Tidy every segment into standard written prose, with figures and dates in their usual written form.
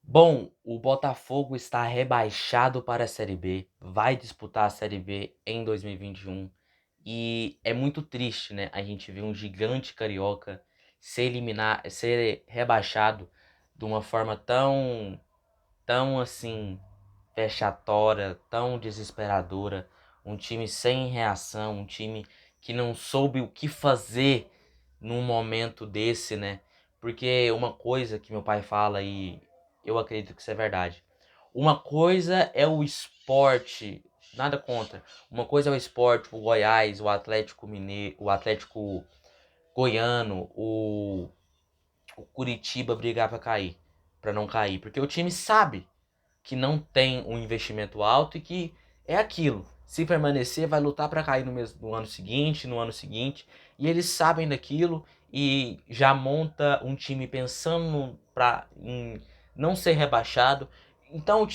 Bom, o Botafogo está rebaixado para a Série B, vai disputar a Série B em 2021 e é muito triste, né? A gente ver um gigante carioca ser rebaixado de uma forma tão assim vexatória, tão desesperadora, um time sem reação, um time que não soube o que fazer num momento desse, né? Porque uma coisa que meu pai fala e eu acredito que isso é verdade. Uma coisa é o esporte, nada contra. Uma coisa é o esporte, o Goiás, o Atlético Mineiro, o Atlético Goiano, o Curitiba brigar para cair, para não cair, porque o time sabe que não tem um investimento alto e que é aquilo. Se permanecer, vai lutar para cair no ano seguinte, no ano seguinte. E eles sabem daquilo e já monta um time pensando em não ser rebaixado. Então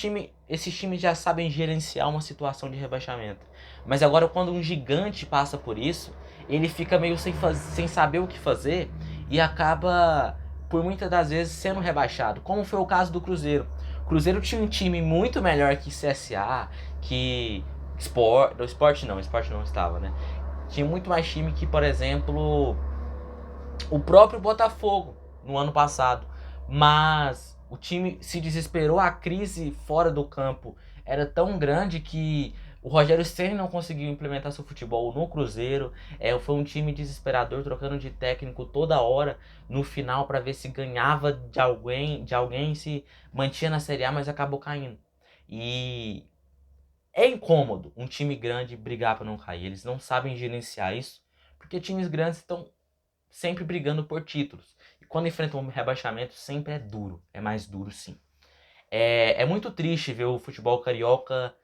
esses times já sabem gerenciar uma situação de rebaixamento. Mas agora quando um gigante passa por isso, ele fica meio sem saber o que fazer e acaba por muitas das vezes sendo rebaixado, como foi o caso do Cruzeiro. O Cruzeiro tinha um time muito melhor que CSA, que Sport, do Sport não estava, né? Tinha muito mais time que, por exemplo, o próprio Botafogo no ano passado. Mas o time se desesperou, a crise fora do campo era tão grande que o Rogério Ceni não conseguiu implementar seu futebol no Cruzeiro. Foi um time desesperador, trocando de técnico toda hora no final para ver se ganhava de alguém se mantinha na Série A, mas acabou caindo. E é incômodo um time grande brigar para não cair. Eles não sabem gerenciar isso, porque times grandes estão sempre brigando por títulos. E quando enfrentam um rebaixamento, sempre é duro. É mais duro, sim. É muito triste ver o futebol carioca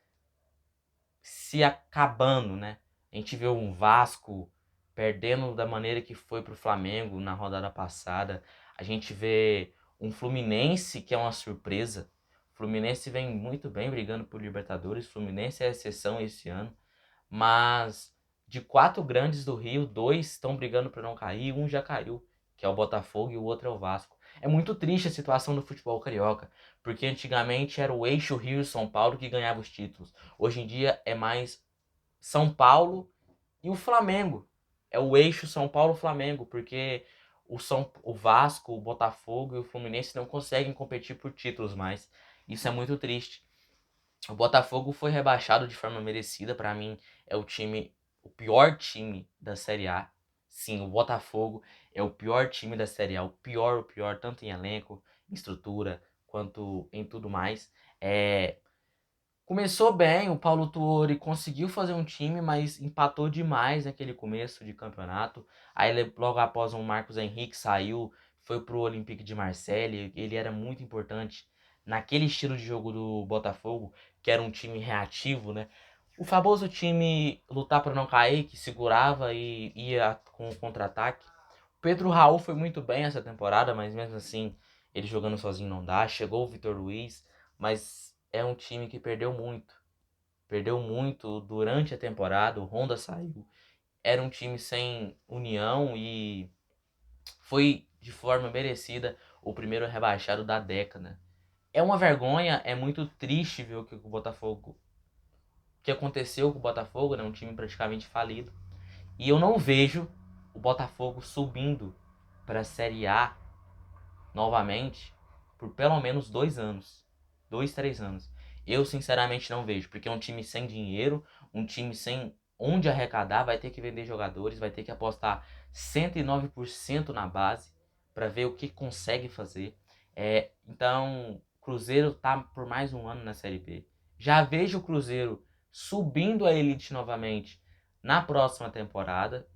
se acabando, né? A gente vê um Vasco perdendo da maneira que foi pro Flamengo na rodada passada. A gente vê um Fluminense que é uma surpresa. O Fluminense vem muito bem brigando por Libertadores. O Fluminense é a exceção esse ano. Mas de quatro grandes do Rio, dois estão brigando para não cair, um já caiu, que é o Botafogo e o outro é o Vasco. É muito triste a situação do futebol carioca, porque antigamente era o eixo Rio e São Paulo que ganhava os títulos. Hoje em dia é mais São Paulo e o Flamengo. É o eixo São Paulo-Flamengo, porque o Vasco, o Botafogo e o Fluminense não conseguem competir por títulos mais. Isso é muito triste. O Botafogo foi rebaixado de forma merecida. Para mim, é o pior time da Série A. Sim, o Botafogo é o pior time da Série A. O pior, tanto em elenco, em estrutura, quanto em tudo mais. Começou bem, o Paulo Tuori conseguiu fazer um time, mas empatou demais naquele começo de campeonato. Aí logo após o Marcos Henrique saiu, foi pro Olympique de Marseille. Ele era muito importante naquele estilo de jogo do Botafogo, que era um time reativo, né? O famoso time lutar para não cair, que segurava e ia com o contra-ataque. O Pedro Raul foi muito bem essa temporada, mas mesmo assim, ele jogando sozinho não dá. Chegou o Vitor Luiz, mas é um time que perdeu muito. Perdeu muito durante a temporada, o Honda saiu. Era um time sem união e foi de forma merecida o primeiro rebaixado da década. É uma vergonha, é muito triste ver o que aconteceu com o Botafogo, né? Um time praticamente falido. E eu não vejo o Botafogo subindo para a Série A novamente por pelo menos 2 anos. 2, 3 anos. Eu sinceramente não vejo, porque é um time sem dinheiro, um time sem onde arrecadar, vai ter que vender jogadores, vai ter que apostar 109% na base para ver o que consegue fazer. Então, o Cruzeiro tá por mais um ano na Série B. Já vejo o Cruzeiro subindo a elite novamente na próxima temporada.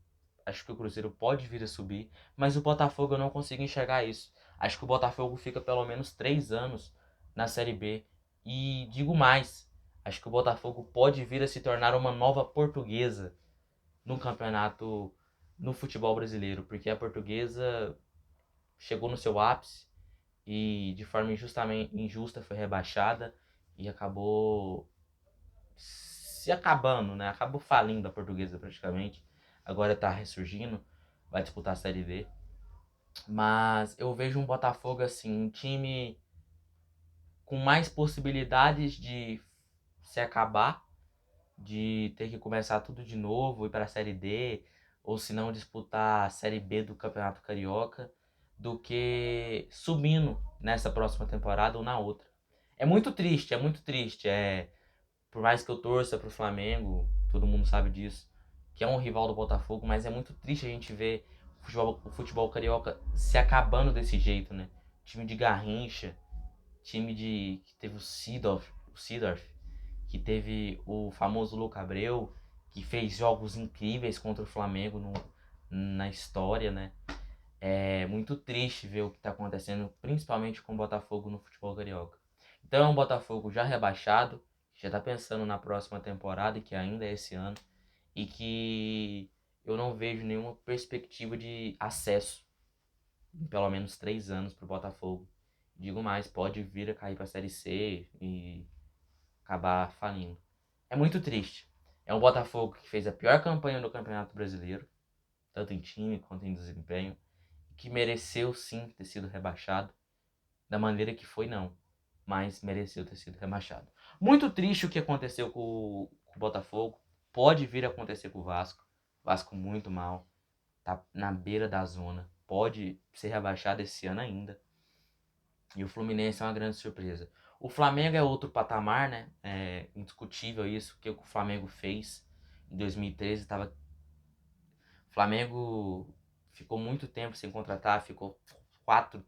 Acho que o Cruzeiro pode vir a subir, mas o Botafogo eu não consigo enxergar isso. Acho que o Botafogo fica pelo menos 3 anos na Série B. E digo mais, acho que o Botafogo pode vir a se tornar uma nova portuguesa no campeonato, no futebol brasileiro, porque a portuguesa chegou no seu ápice e de forma injustamente injusta foi rebaixada e acabou se acabando, né? Acabou falindo a portuguesa praticamente. Agora tá ressurgindo, vai disputar a Série D. Mas eu vejo um Botafogo assim, um time com mais possibilidades de se acabar, de ter que começar tudo de novo, ir para a Série D, ou se não disputar a Série B do Campeonato Carioca, do que subindo nessa próxima temporada ou na outra. É muito triste, é muito triste. Por mais que eu torça pro Flamengo, todo mundo sabe disso, que é um rival do Botafogo, mas é muito triste a gente ver o futebol carioca se acabando desse jeito, né? Time de Garrincha, time de que teve o Seedorf, que teve o famoso Luca Abreu, que fez jogos incríveis contra o Flamengo na história, né? É muito triste ver o que está acontecendo, principalmente com o Botafogo no futebol carioca. Então é um Botafogo já rebaixado, já está pensando na próxima temporada, que ainda é esse ano, e que eu não vejo nenhuma perspectiva de acesso em pelo menos 3 anos para o Botafogo. Digo mais, pode vir a cair para a Série C e acabar falindo. É muito triste. É um Botafogo que fez a pior campanha do Campeonato Brasileiro, tanto em time quanto em desempenho, que mereceu sim ter sido rebaixado, da maneira que foi não, mas mereceu ter sido rebaixado. Muito triste o que aconteceu com o Botafogo, pode vir a acontecer com o Vasco, Vasco muito mal, tá na beira da zona, pode ser rebaixado esse ano ainda, e o Fluminense é uma grande surpresa. O Flamengo é outro patamar, né? É indiscutível isso, que o Flamengo fez em 2013. O Flamengo ficou muito tempo sem contratar, ficou 4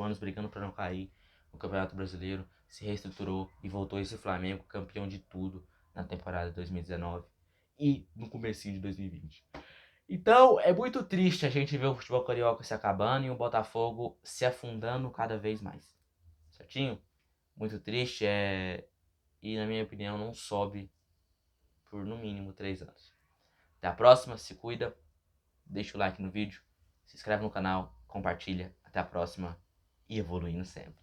anos brigando para não cair no Campeonato Brasileiro, se reestruturou e voltou esse Flamengo campeão de tudo na temporada de 2019 e no comecinho de 2020. Então é muito triste a gente ver o futebol carioca se acabando e o Botafogo se afundando cada vez mais. Certinho? Muito triste, e na minha opinião não sobe por no mínimo 3 anos. Até a próxima, se cuida, deixa o like no vídeo, se inscreve no canal, compartilha. Até a próxima e evoluindo sempre.